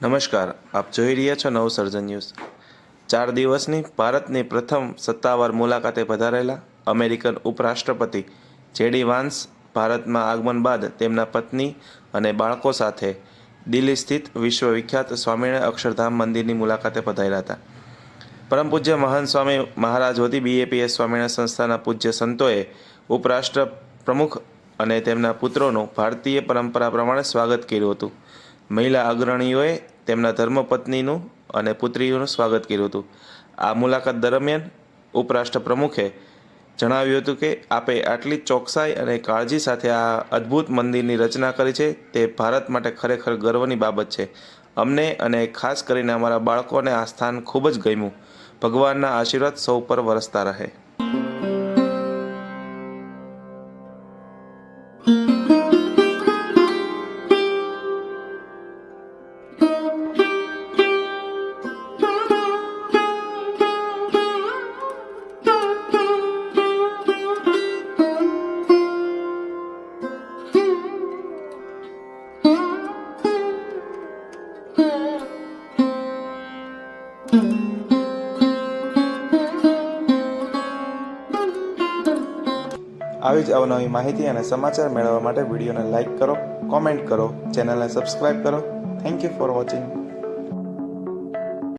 નમસ્કાર, આપ જોઈ રહ્યા છો નવસર્જન ન્યૂઝ। 4 દિવસની ભારતની પ્રથમ સત્તાવાર મુલાકાતે પધારેલા અમેરિકન ઉપરાષ્ટ્રપતિ જેડી વાન્સ ભારતમાં આગમન બાદ તેમના પત્ની અને બાળકો સાથે દિલ્હી સ્થિત વિશ્વવિખ્યાત સ્વામિનારાયણ અક્ષરધામ મંદિરની મુલાકાતે પધાર્યા હતા। પરમ પૂજ્ય મહંત સ્વામી મહારાજ વતી BAPS સ્વામિનારાયણ સંસ્થાના પૂજ્ય સંતોએ ઉપરાષ્ટ્ર પ્રમુખ અને તેમના પુત્રોનું ભારતીય પરંપરા પ્રમાણે સ્વાગત કર્યું હતું। મહિલા અગ્રણીઓએ તેમના ધર્મપત્નીનું અને પુત્રીઓનું સ્વાગત કર્યું હતું। આ મુલાકાત દરમિયાન ઉપરાષ્ટ્ર પ્રમુખે જણાવ્યું હતું કે આપે આટલી ચોકસાઈ અને કાળજી સાથે આ અદ્ભુત મંદિરની રચના કરી છે તે ભારત માટે ખરેખર ગર્વની બાબત છે। અમને અને ખાસ કરીને અમારા બાળકોને આ સ્થાન ખૂબ જ ગમ્યું। ભગવાનના આશીર્વાદ સૌ પર વરસતા રહે। આવી જ અવનવી માહિતી અને સમાચાર મેળવવા માટે વિડીયોને લાઇક કરો, કોમેન્ટ કરો, ચેનલને સબસ્ક્રાઇબ કરો। Thank you for watching.